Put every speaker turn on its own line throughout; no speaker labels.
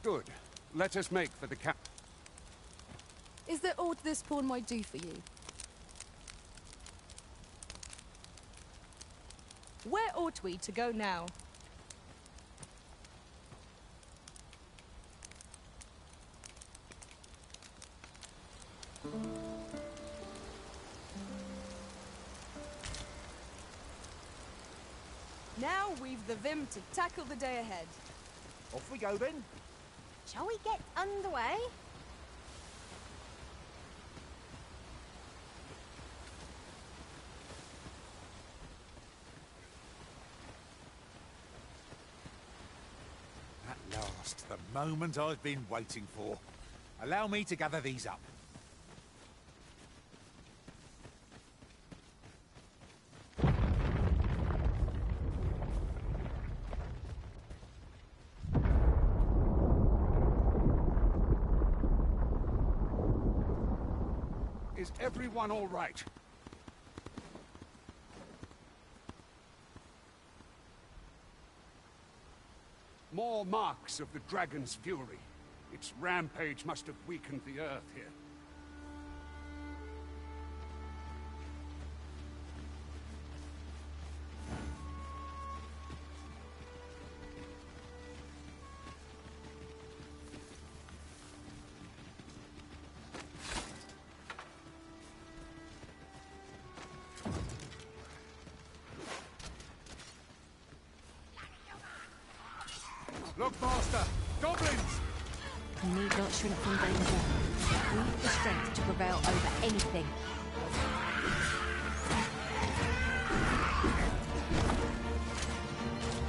Good. Let us make for the camp.
Is there aught this pawn might do for you? Where ought we to go now? Now we've the vim to tackle the day ahead.
Off we go then.
Shall we get underway?
At last, the moment I've been waiting for. Allow me to gather these up.
Is everyone all right? More marks of the dragon's fury. Its rampage must have weakened the earth here. Look, Master! Goblins!
We need not shrink from danger. We've the strength to prevail over anything.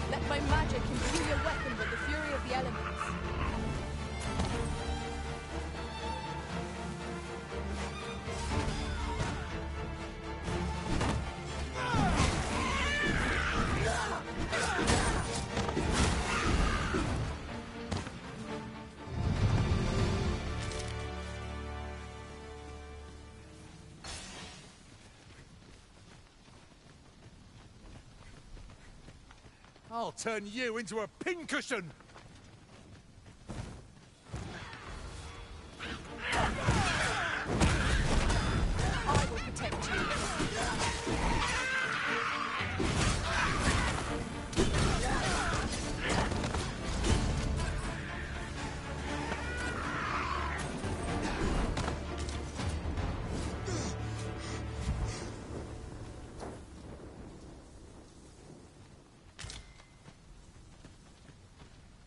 Let my magic imbue your weapon with the fury of the elements.
I'll turn you into a pincushion!
I will protect you.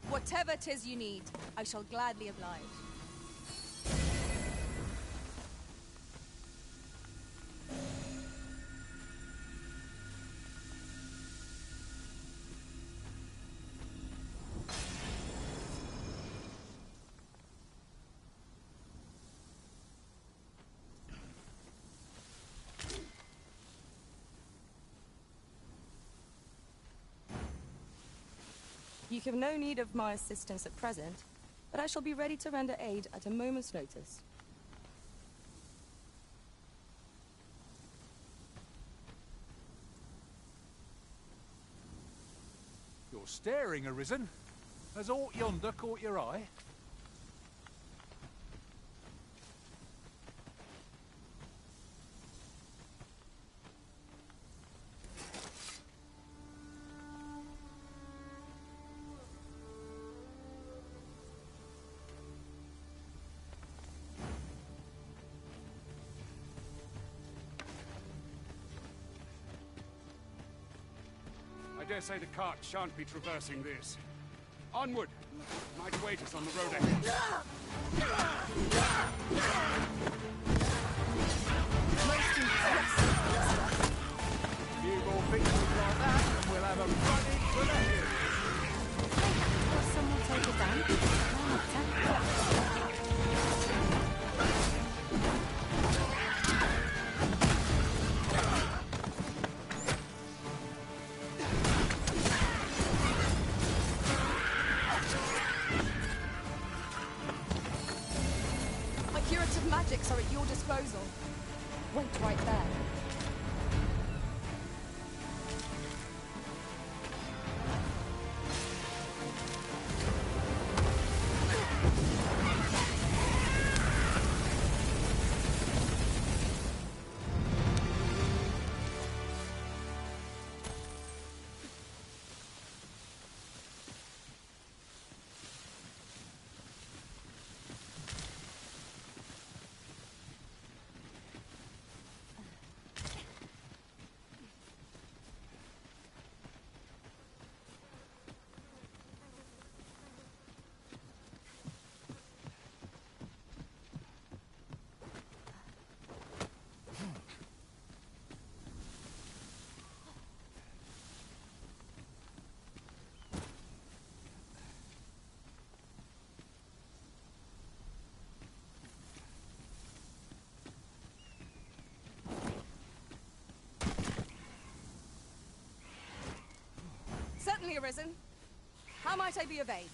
Whatever 'tis you need, I shall gladly oblige. You have no need of my assistance at present, but I shall be ready to render aid at a moment's notice.
You're staring, Arisen. Has aught yonder caught your eye?
I dare say the cart shan't be traversing this. Onward! Might await us on the road ahead.
Most impressive.
Few more pictures like that, and we'll have a running for the hills.
Will someone take a down?
My curative magics are at your disposal. Wait right there. me, Arisen. How might I be of aid?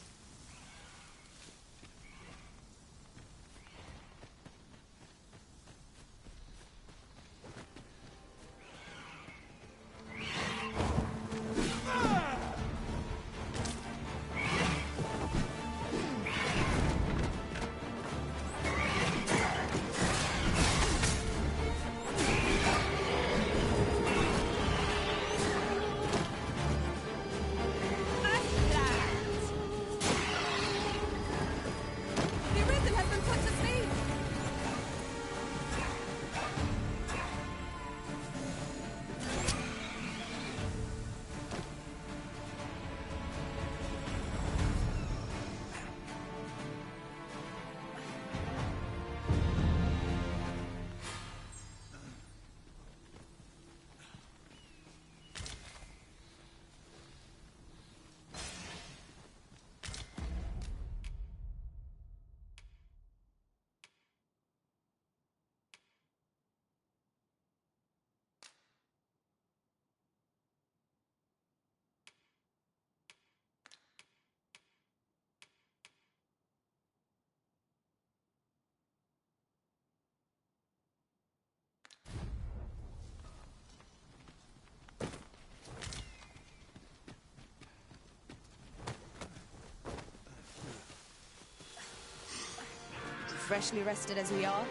Freshly rested as we are,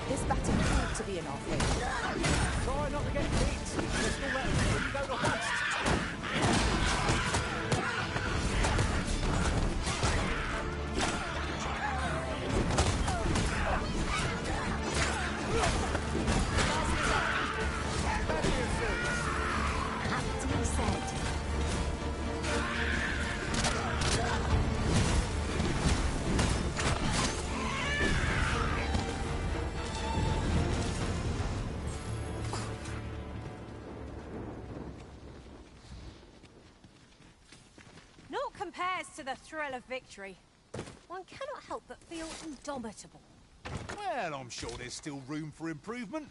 this battle ought to be in our favour.
Try not to get hit. Let's go back before you go to waste.
Aptly said.
Naught compares to the thrill of victory. One cannot help but feel indomitable.
Well, I'm sure there's still room for improvement.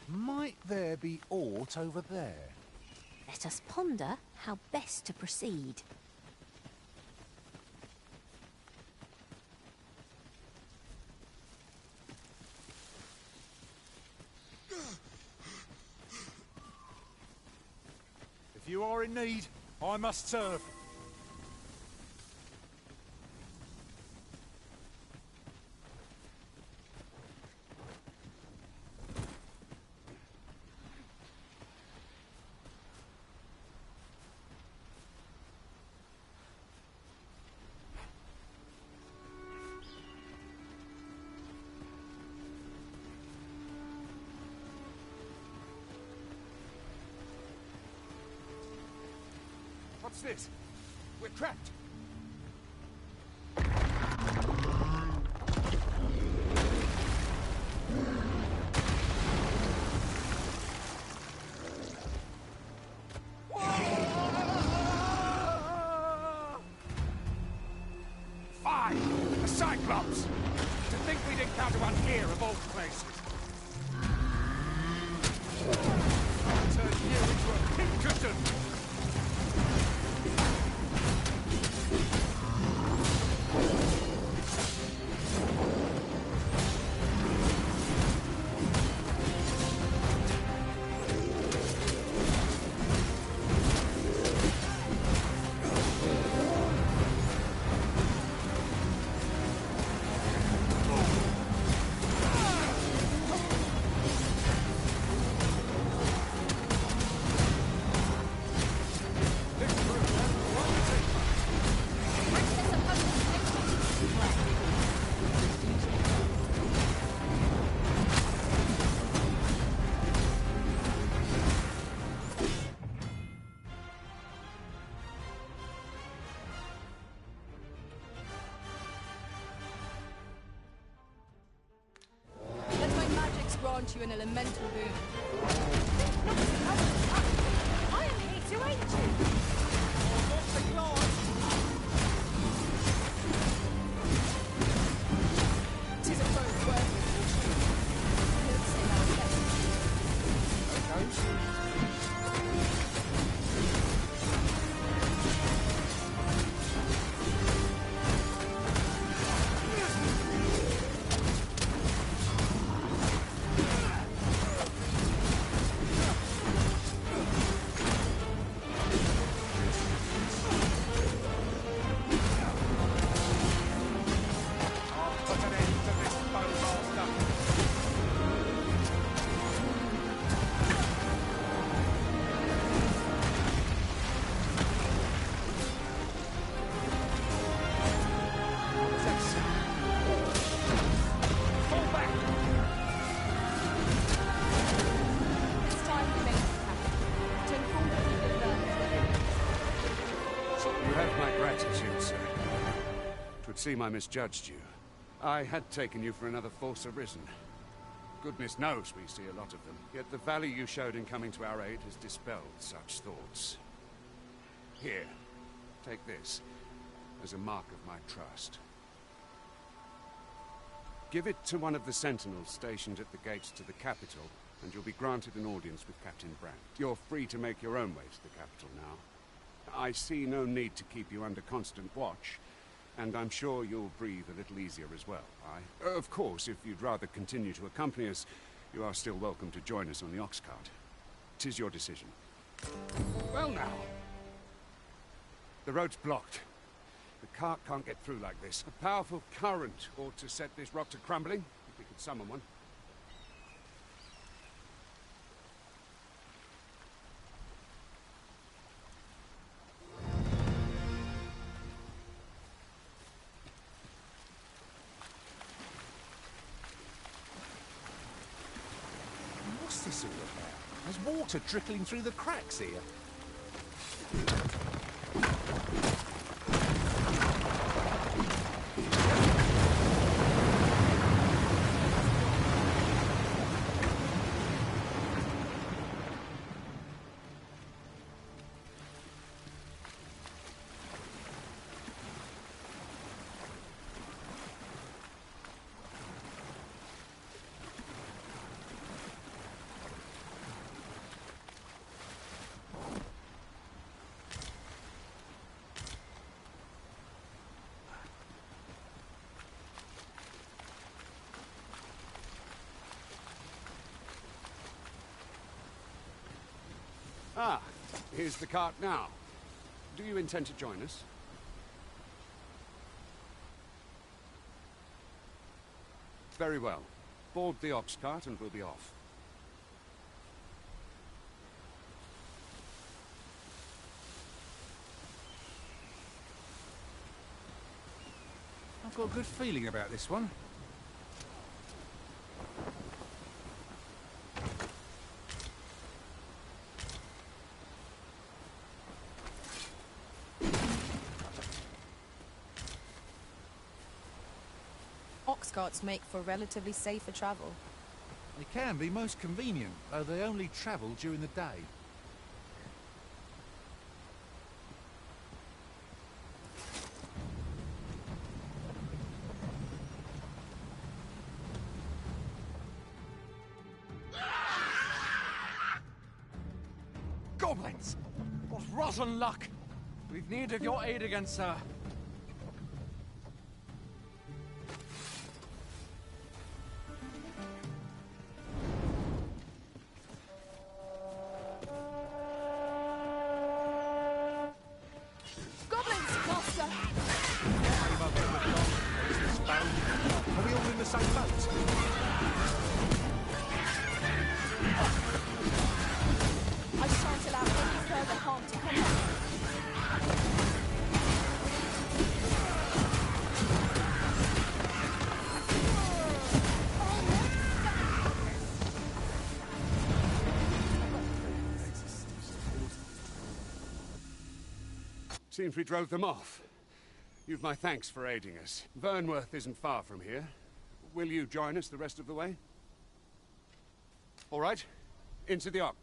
Might there be aught over there?
Let us ponder how best to proceed.
If you are in need, I must serve.
What's this? We're trapped. Fine! A Cyclops! To think we'd encounter one here of all places. Turned you into a pincushion!
Grant you an elemental boon.
I am here to aid you.
Tis a both worth
would seem I misjudged you. I had taken you for another Force Arisen. Goodness knows we see a lot of them. Yet the value you showed in coming to our aid has dispelled such thoughts. Here, take this as a mark of my trust. Give it to one of the sentinels stationed at the gates to the capital, and you'll be granted an audience with Captain Brandt. You're free to make your own way to the capital now. I see no need to keep you under constant watch, and I'm sure you'll breathe a little easier as well. Of course, if you'd rather continue to accompany us, you are still welcome to join us on the ox cart. 'Tis your decision. Well now. The road's blocked. The cart can't get through like this. A powerful current ought to set this rock to crumbling, if we could summon one.
What's this all about? There's water trickling through the cracks here.
Ah, here's the cart now. Do you intend to join us? Very well. Board the ox cart and we'll be off.
I've got a good feeling about this one.
Ox carts make for relatively safer travel.
They can be most convenient, though they only travel during the day.
Goblins! What rotten luck! We've need of your aid again, sir.
Goblins, master!
Are we all in the same boat?
I shan't allow any further harm to come up.
Seems we drove them off. You've my thanks for aiding us. Vernworth isn't far from here. Will you join us the rest of the way? All right. Into the ox.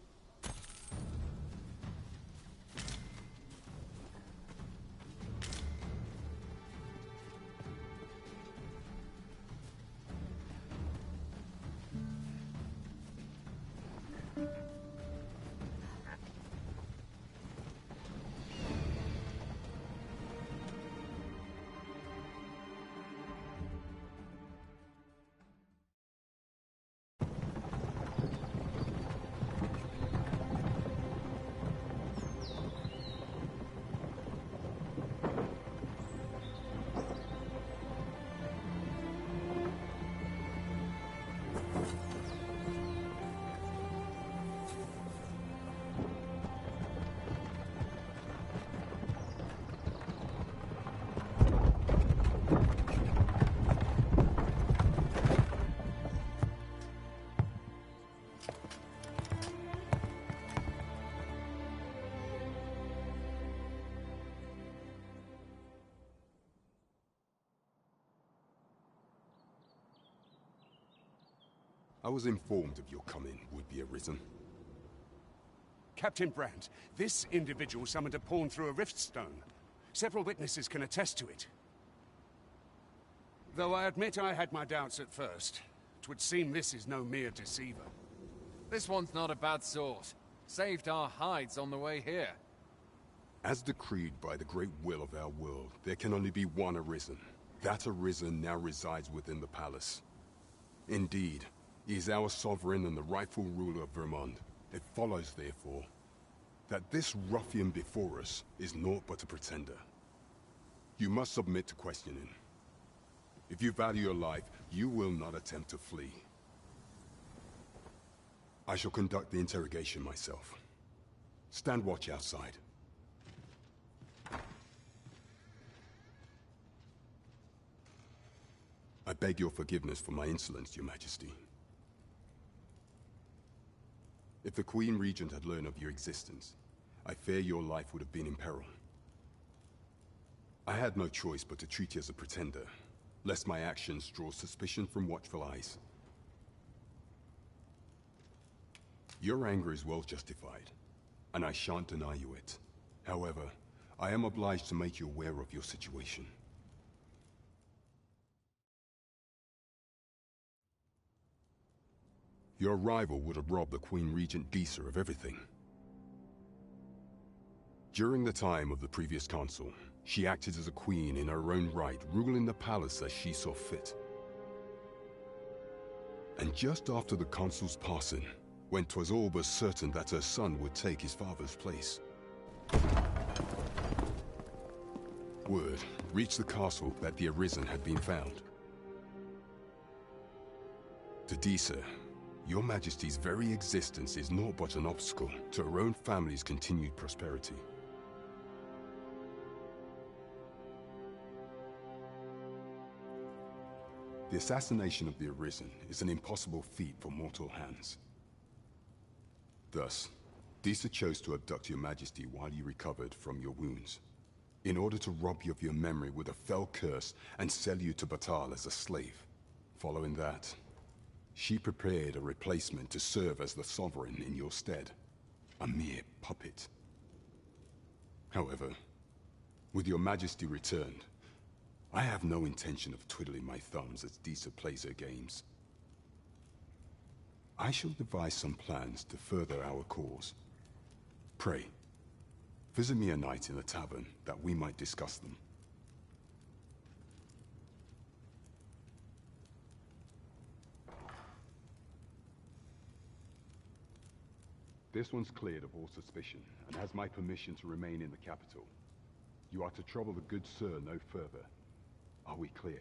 I was informed of your coming, would-be Arisen.
Captain Brandt, this individual summoned a pawn through a rift stone. Several witnesses can attest to it. Though I admit I had my doubts at first. 'Twould seem this is no mere deceiver.
This one's not a bad sort. Saved our hides on the way here.
As decreed by the great will of our world, there can only be one Arisen. That Arisen now resides within the palace. Indeed, he is our sovereign and the rightful ruler of Vermont. It follows, therefore, that this ruffian before us is naught but a pretender. You must submit to questioning. If you value your life, you will not attempt to flee. I shall conduct the interrogation myself. Stand watch outside. I beg your forgiveness for my insolence, Your Majesty. If the Queen Regent had learned of your existence, I fear your life would have been in peril. I had no choice but to treat you as a pretender, lest my actions draw suspicion from watchful eyes. Your anger is well justified, and I shan't deny you it. However, I am obliged to make you aware of your situation. Your arrival would have robbed the Queen Regent Disa of everything. During the time of the previous consul, she acted as a queen in her own right, ruling the palace as she saw fit. And just after the consul's passing, when 'twas all but certain that her son would take his father's place, word reached the castle that the Arisen had been found. To Disa, Your Majesty's very existence is naught but an obstacle to her own family's continued prosperity. The assassination of the Arisen is an impossible feat for mortal hands. Thus, Disa chose to abduct Your Majesty while you recovered from your wounds, in order to rob you of your memory with a fell curse and sell you to Batal as a slave. Following that, she prepared a replacement to serve as the sovereign in your stead, a mere puppet. However, with Your Majesty returned, I have no intention of twiddling my thumbs as Disa plays her games. I shall devise some plans to further our cause. Pray, visit me a night in the tavern that we might discuss them. This one's cleared of all suspicion, and has my permission to remain in the capital. You are to trouble the good sir no further. Are we clear?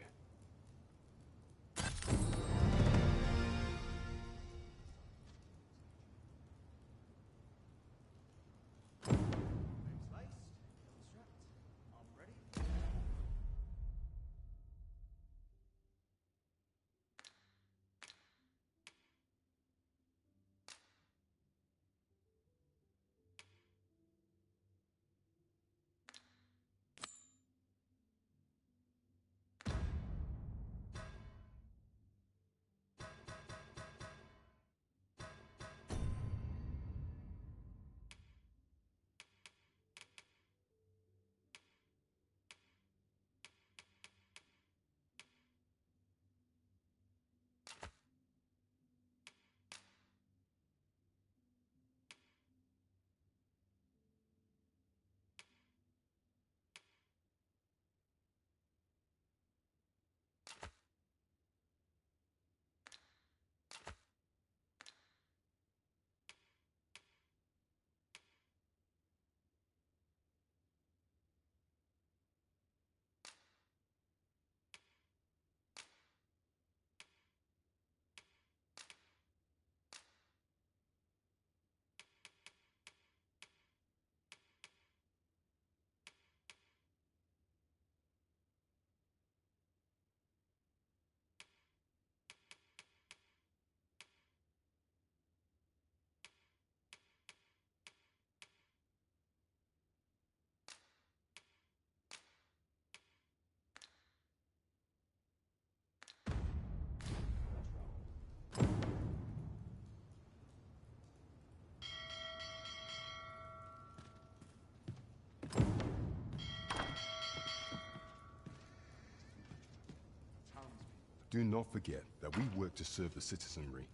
Do not forget that we work to serve the citizenry.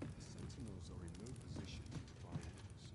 The Sentinels are in no position to defy orders.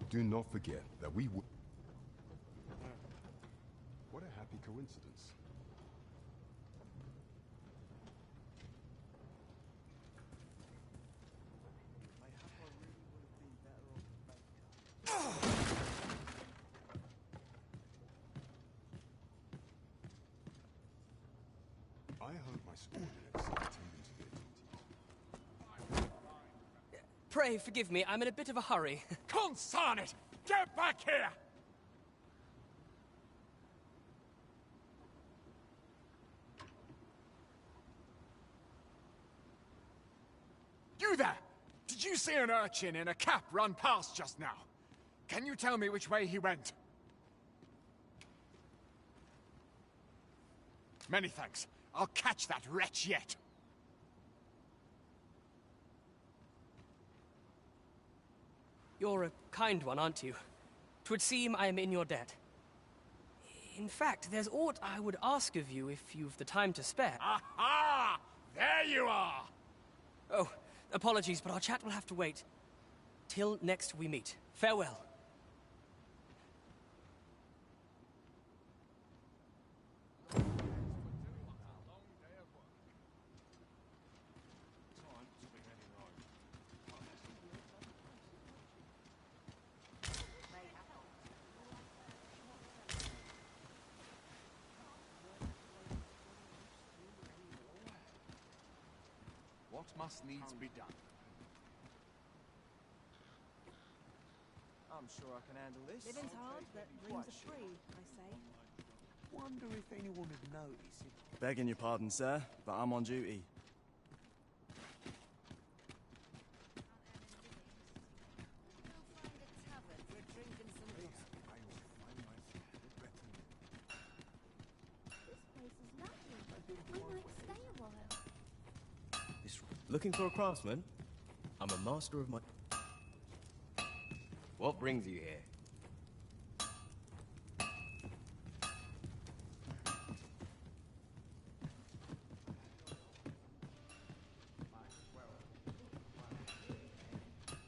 Do not forget that we would. What a happy coincidence. I hope my subordinates are attending to their duties.
Pray forgive me, I'm in a bit of a hurry.
Consign it! Get back here! You there! Did you see an urchin in a cap run past just now? Can you tell me which way he went? Many thanks. I'll catch that wretch yet.
You're a kind one, aren't you? 'Twould seem I am in your debt. In fact, there's aught I would ask of you if you've the time to spare.
Aha! There you are!
Oh, apologies, but our chat will have to wait. Till next we meet. Farewell.
What must needs be done?
I'm sure I can handle this.
Living's hard, but dreams are free, I say.
Wonder if anyone would notice it. Begging your pardon, sir, but I'm on duty.
Looking for a craftsman? I'm a master of my... What brings you here?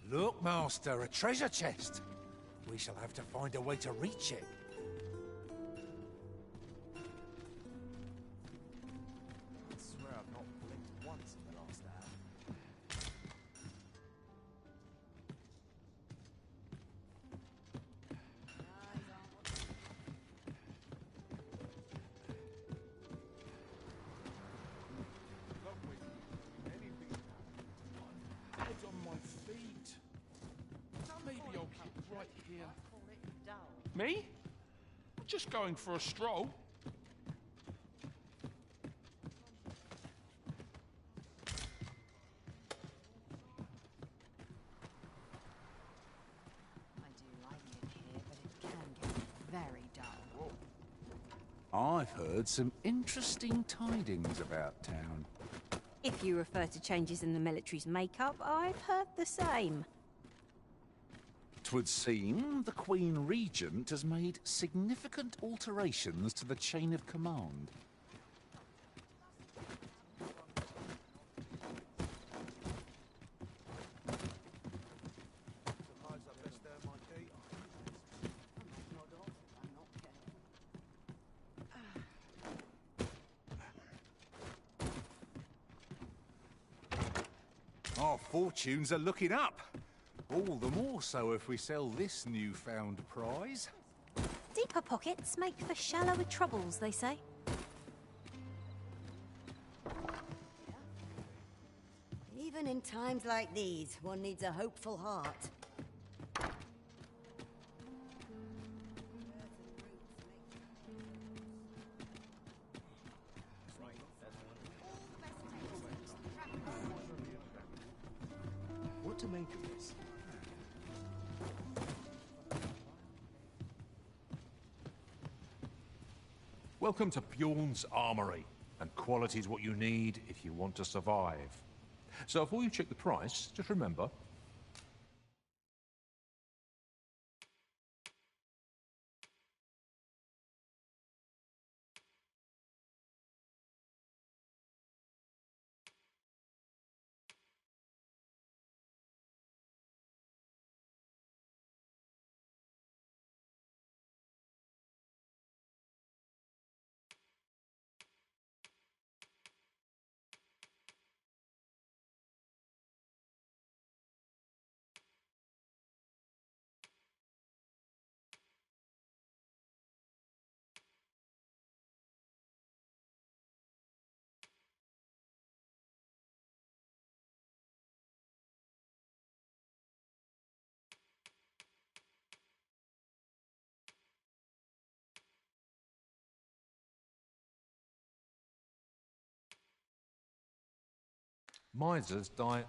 Look, Master, a treasure chest. We shall have to find a way to reach it.
I swear I've not blinked once in the last hour.
Head on my feet. Maybe I'll keep right here. Me? I'm just going for a stroll.
I've heard some interesting tidings about town.
If you refer to changes in the military's makeup, I've heard the same.
'Twould seem the Queen Regent has made significant alterations to the chain of command. Our fortunes are looking up. All the more so if we sell this newfound prize.
Deeper pockets make for shallower troubles, they say.
Even in times like these, one needs a hopeful heart.
What to make of this?
Welcome to Bjorn's Armory, and quality's what you need if you want to survive. So before you check the price, just remember, misers die.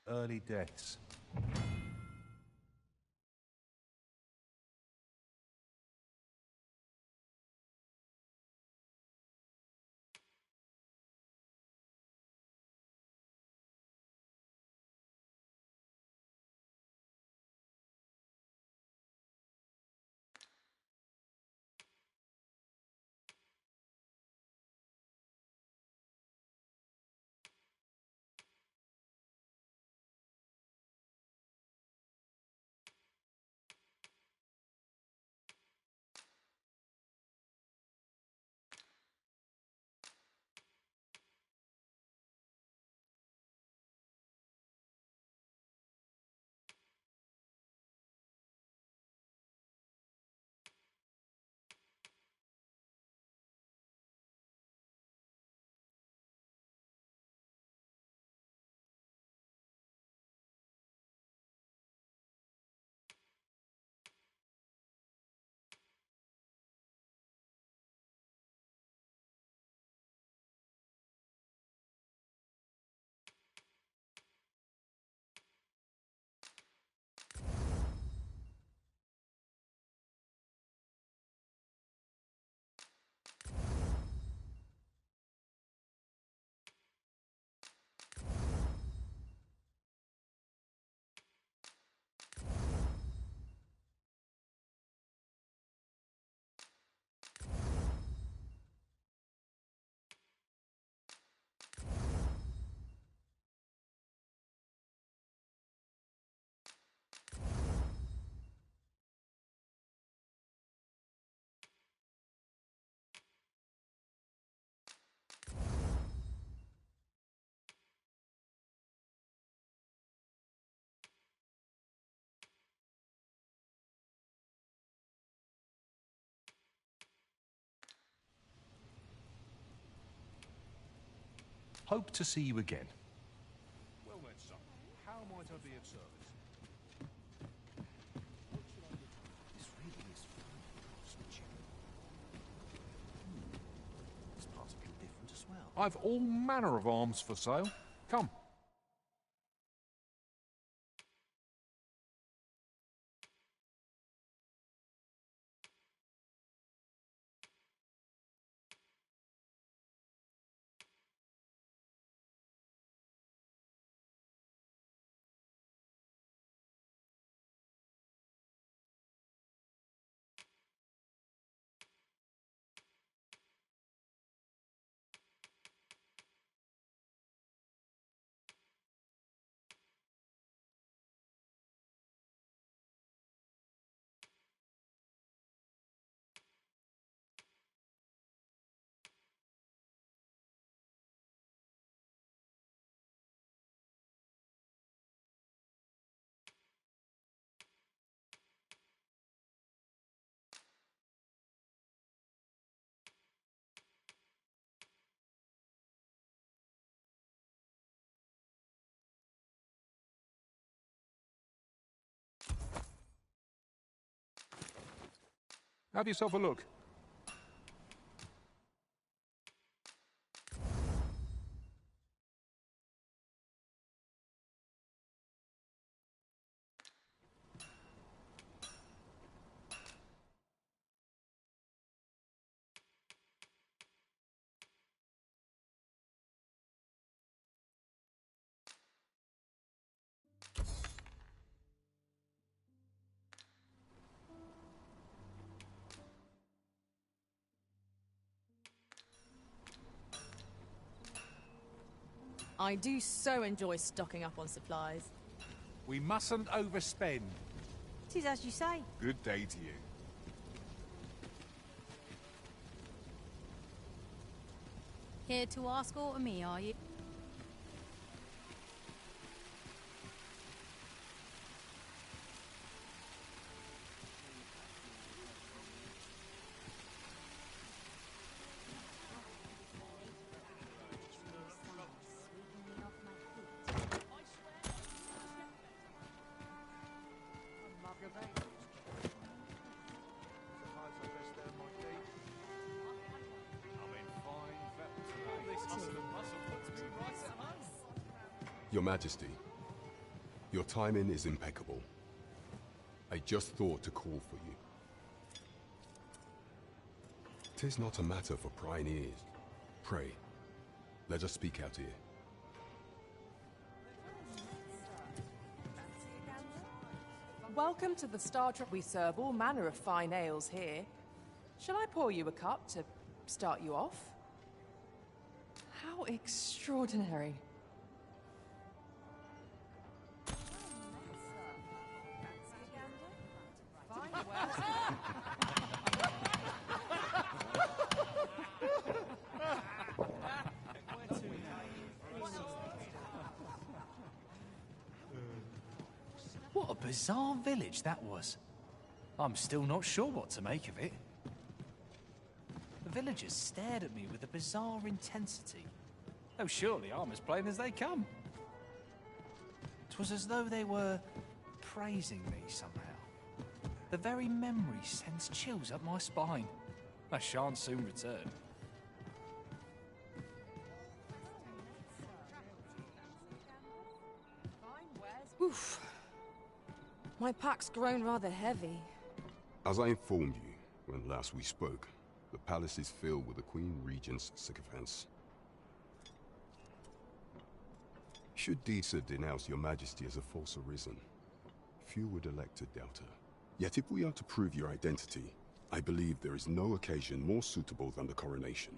Early deaths. Hope to see you again. Well then, son, how might I be of service?
This really is fun. This part's a bit different as well.
I've all manner of arms for sale. Come. Have yourself a look.
I do so enjoy stocking up on supplies.
We mustn't overspend.
It is as you say.
Good day to you.
Here to ask aught of me, are you?
Your Majesty, your timing is impeccable. I just thought to call for you. 'Tis not a matter for prying ears. Pray, let us speak out here.
Welcome to the Star Trek. We serve all manner of fine ales here. Shall I pour you a cup to start you off? How extraordinary.
What a bizarre village that was. I'm still not sure what to make of it. The villagers stared at me with a bizarre intensity. Oh, surely I'm as plain as they come. 'Twas as though they were praising me somehow. The very memory sends chills up my spine. I shan't soon return.
Oof. My pack's grown rather heavy.
As I informed you when last we spoke, the palace is filled with the Queen Regent's sycophants. Should Disa denounce your Majesty as a false arisen, few would elect to doubt her. Yet if we are to prove your identity, I believe there is no occasion more suitable than the coronation.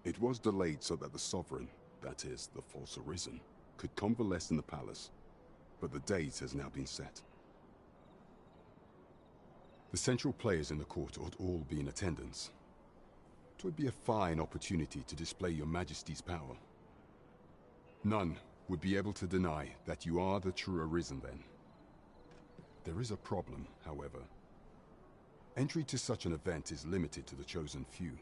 It was delayed so that the sovereign, that is, the false arisen, could convalesce in the palace, but the date has now been set. The central players in the court ought all be in attendance. 'Twould be a fine opportunity to display your Majesty's power. None would be able to deny that you are the true arisen then. There is a problem, however. Entry to such an event is limited to the chosen few.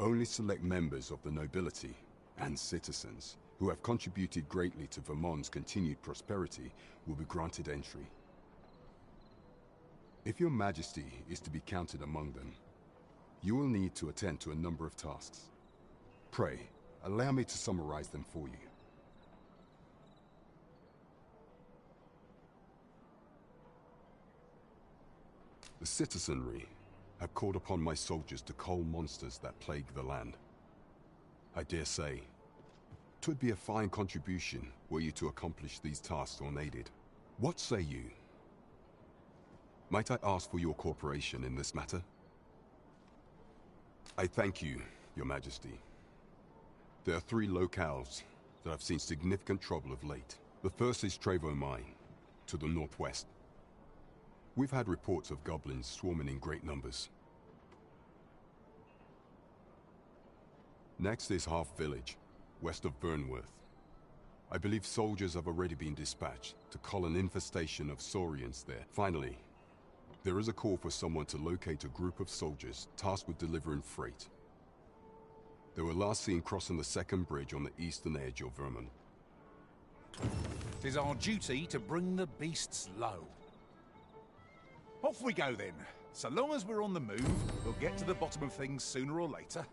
Only select members of the nobility and citizens who have contributed greatly to Vermont's continued prosperity will be granted entry. If your majesty is to be counted among them, you will need to attend to a number of tasks. Pray, allow me to summarize them for you. The citizenry have called upon my soldiers to cull monsters that plague the land. I dare say, 'twould be a fine contribution were you to accomplish these tasks unaided. What say you? Might I ask for your cooperation in this matter? I thank you, Your Majesty. There are 3 locales that have seen significant trouble of late. The first is Trevo Mine, to the northwest. We've had reports of goblins swarming in great numbers. Next is Half Village, west of Vernworth. I believe soldiers have already been dispatched to cull an infestation of saurians there. Finally, there is a call for someone to locate a group of soldiers tasked with delivering freight. They were last seen crossing the second bridge on the eastern edge of Vermont.
'Tis our duty to bring the beasts low. Off we go then. So long as we're on the move, we'll get to the bottom of things sooner or later.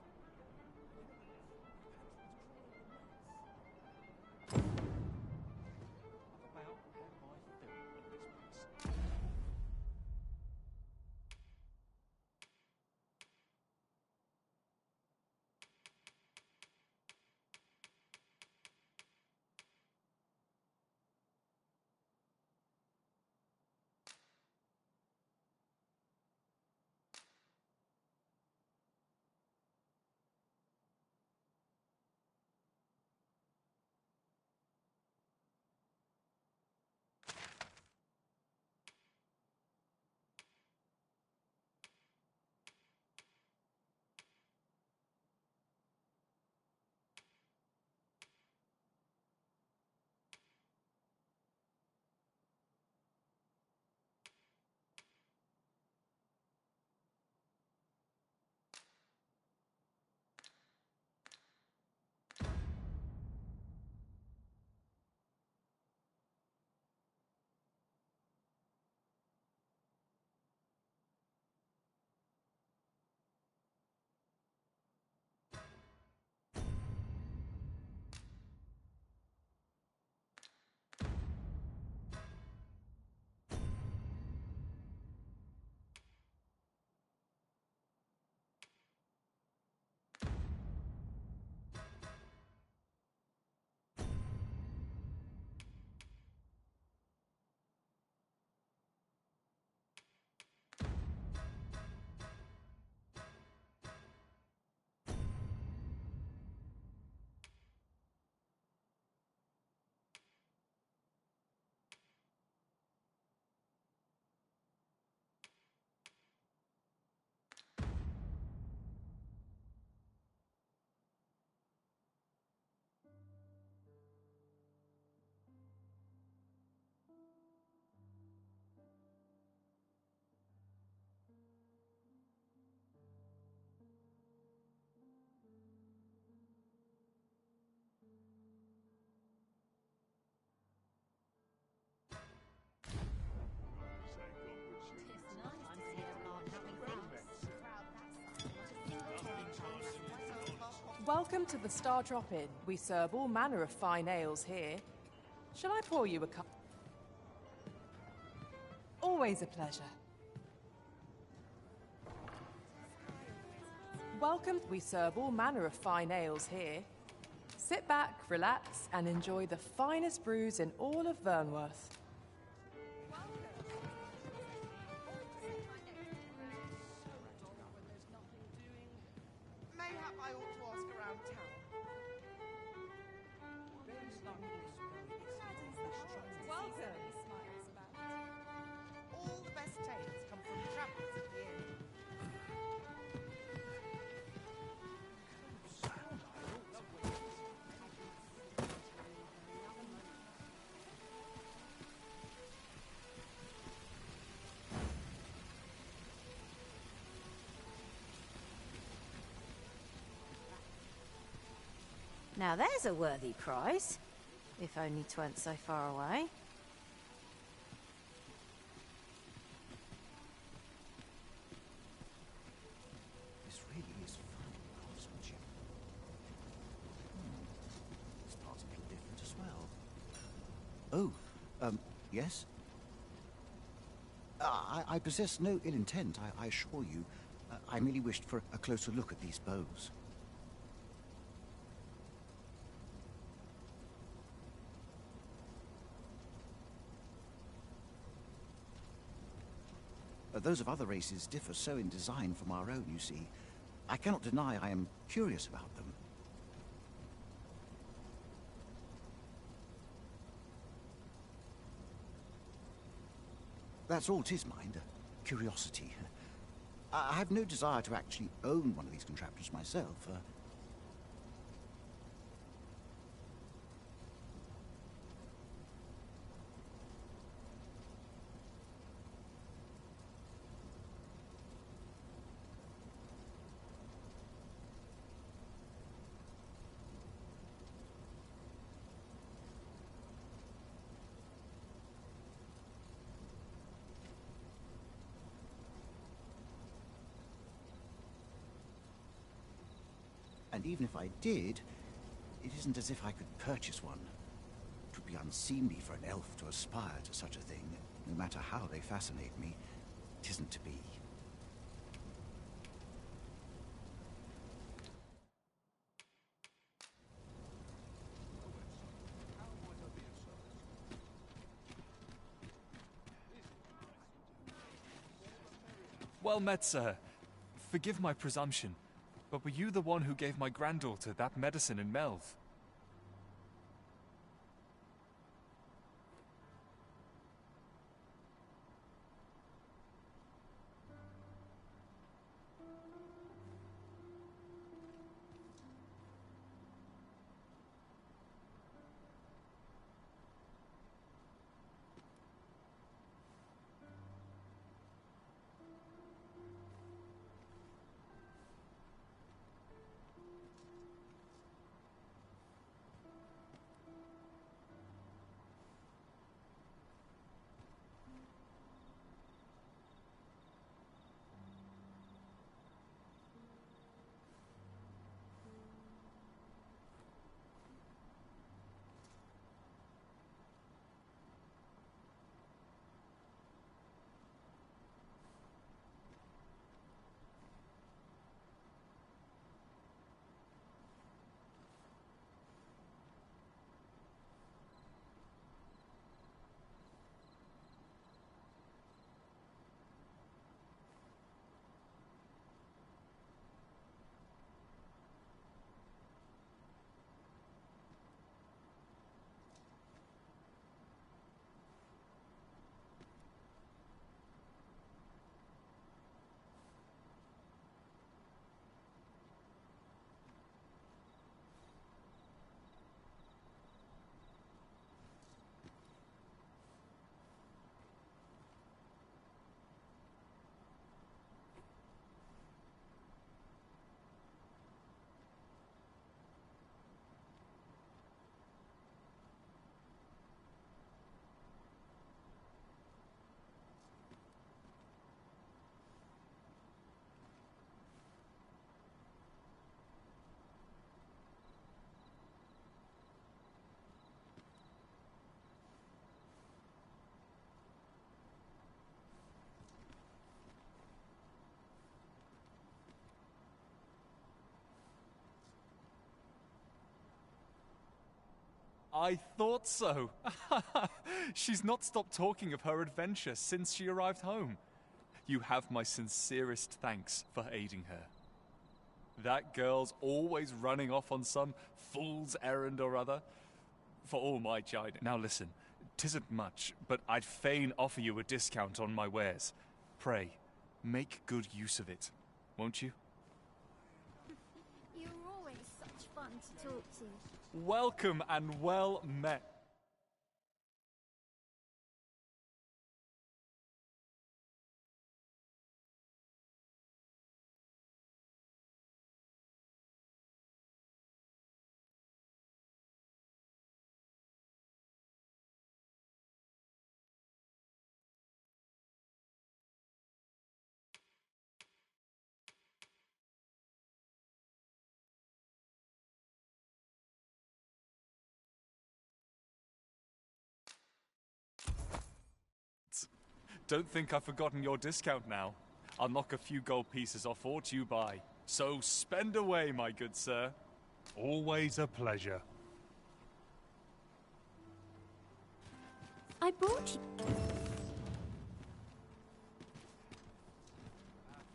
Welcome to the Star Drop-In. We serve all manner of fine ales here. Shall I pour you a cup? Always a pleasure. Welcome. We serve all manner of fine ales here. Sit back, relax, and enjoy the finest brews in all of Vernworth.
Mayhap I ought to ask around town. Welcome. All the best tales come from travellers at the inn.
Now there's a worthy prize. If only 'tweren't so far away.
This really is fine craftsmanship. This part's a little different as well. Oh, yes? I possess no ill intent, I assure you. I merely wished for a closer look at these bows. Those of other races differ so in design from our own, you see. I cannot deny I am curious about them. That's all 'tis, mind. Curiosity. I have no desire to actually own one of these contraptions myself. And even if I did, it isn't as if I could purchase one. It would be unseemly for an elf to aspire to such a thing, no matter how they fascinate me. It isn't to be.
Well met, sir. Forgive my presumption, but were you the one who gave my granddaughter that medicine in Melve? I thought so. She's not stopped talking of her adventure since she arrived home. You have my sincerest thanks for aiding her. That girl's always running off on some fool's errand or other. For all my chiding. Now listen, 'tisn't much, but I'd fain offer you a discount on my wares. Pray, make good use of it, won't you?
You're always such fun to talk to.
Welcome and well met. Don't think I've forgotten your discount now. I'll knock a few gold pieces off what you buy. So spend away, my good sir.
Always a pleasure.
I brought you...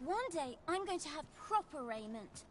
One day, I'm going to have proper raiment.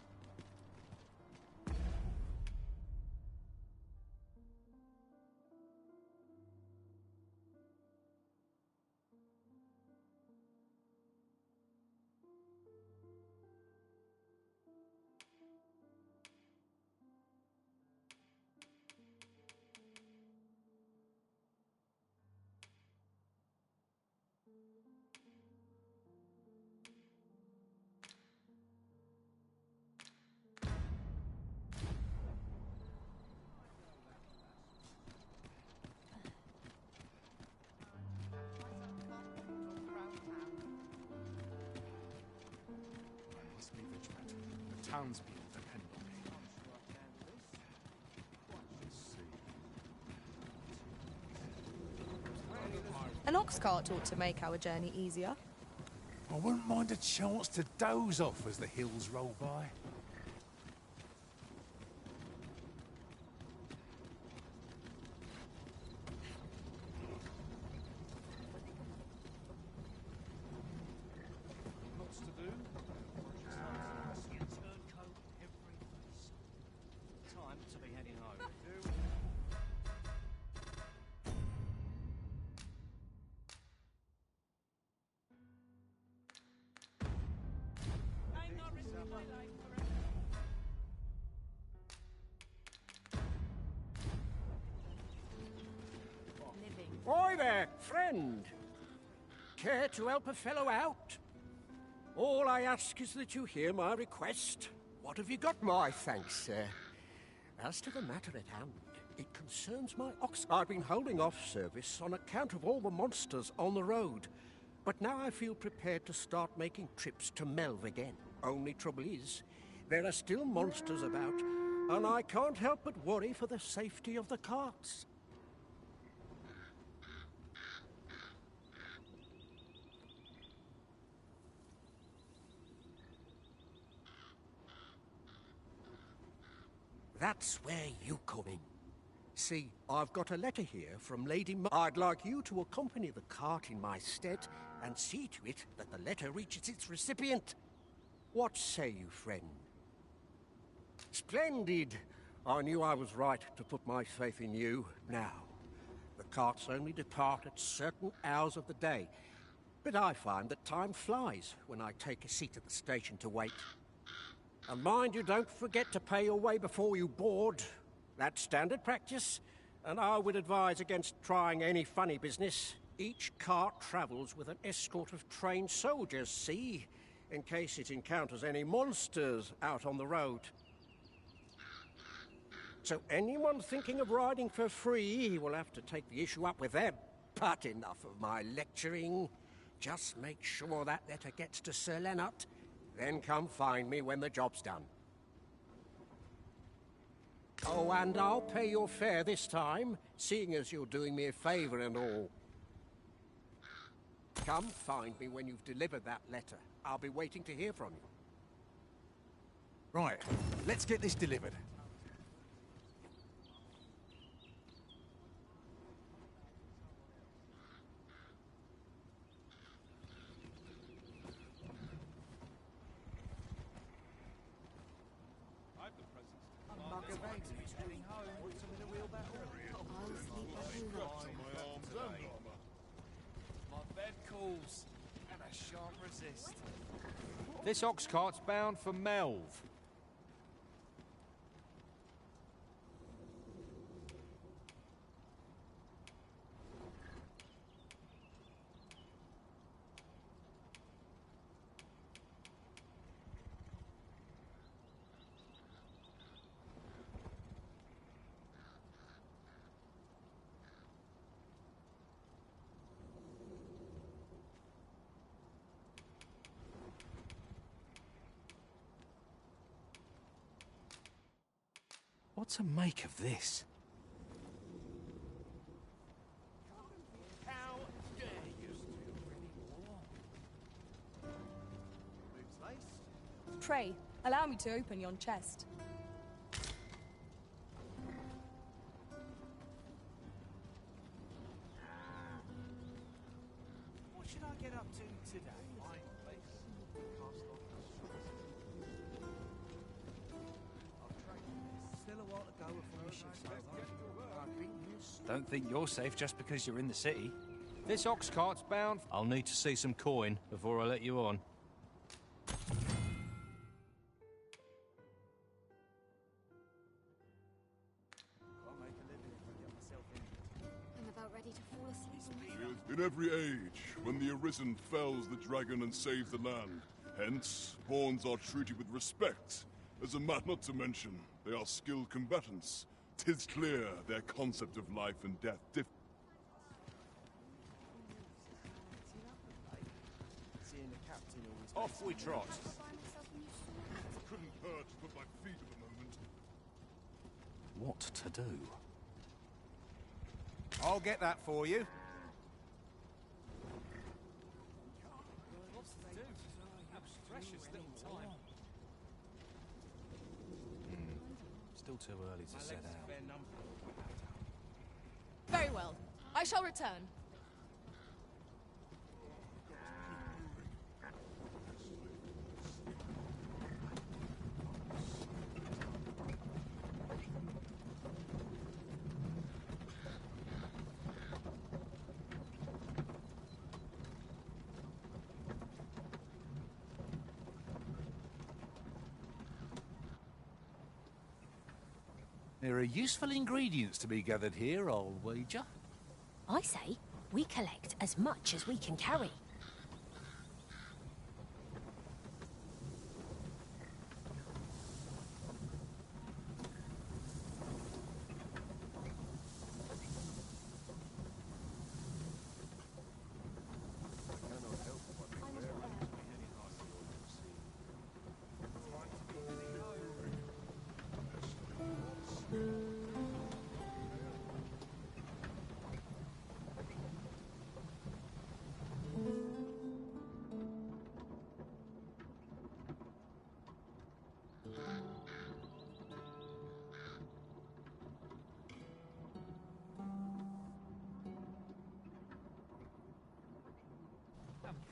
I must be vigilant. The townspeople depend on me.
An ox cart ought to make our journey easier.
I wouldn't mind a chance to doze off as the hills roll by.
Lots to do. Time to be heading home.
Oi there, friend. Care to help a fellow out? All I ask is that you hear my request. What have you got? My thanks, sir. As to the matter at hand, it concerns my ox. I've been holding off service on account of all the monsters on the road. But now I feel prepared to start making trips to Melve again. Only trouble is, there are still monsters about, and I can't help but worry for the safety of the carts. That's where you come in. See, I've got a letter here from Lady I'd like you to accompany the cart in my stead and see to it that the letter reaches its recipient. What say you, friend? Splendid! I knew I was right to put my faith in you. Now, the carts only depart at certain hours of the day, but I find that time flies when I take a seat at the station to wait. And mind you, don't forget to pay your way before you board. That's standard practice, and I would advise against trying any funny business. Each cart travels with an escort of trained soldiers, see? In case it encounters any monsters out on the road. So anyone thinking of riding for free will have to take the issue up with them. But enough of my lecturing. Just make sure that letter gets to Sir Leonard. Then come find me when the job's done. Oh, and I'll pay your fare this time, seeing as you're doing me a favour and all. Come find me when you've delivered that letter. I'll be waiting to hear from you.
Right, let's get this delivered.
My bed calls, and I shan't resist.
This ox cart's bound for Melve.
What to make of this?
How dare you steal
Pray, allow me to open yon chest.
What should I get up to today?
Still a while to go before the shift's over.
Don't think you're safe just because you're in the city.
This ox cart's bound...
I'll need to see some coin before I let you on.
I'm about ready to fall asleep.
In every age, when the Arisen fells the dragon and saves the land. Hence, pawns are treated with respect. As a matter not to mention, they are skilled combatants. 'Tis clear their concept of life and death differs.
Off we trot.
Couldn't hurt to put my feet at the moment.
What to do?
I'll get that for you.
Precious little time.
Still too early to set out.
Very well. I shall return.
There are useful ingredients to be gathered here, I'll wager.
I say, we collect as much as we can carry.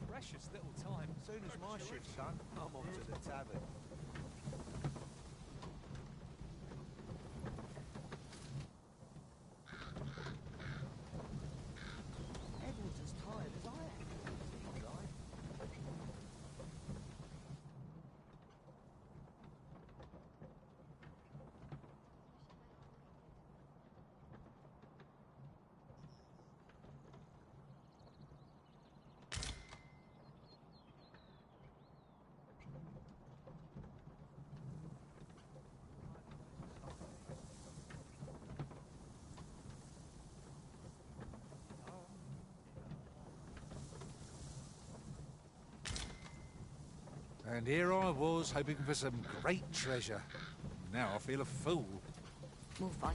Precious little time.
Soon as my shift's done, I'm off to the tavern. Everyone's as tired as I am. Seems like.
And here I was, hoping for some great treasure. Now I feel a fool.
We'll find.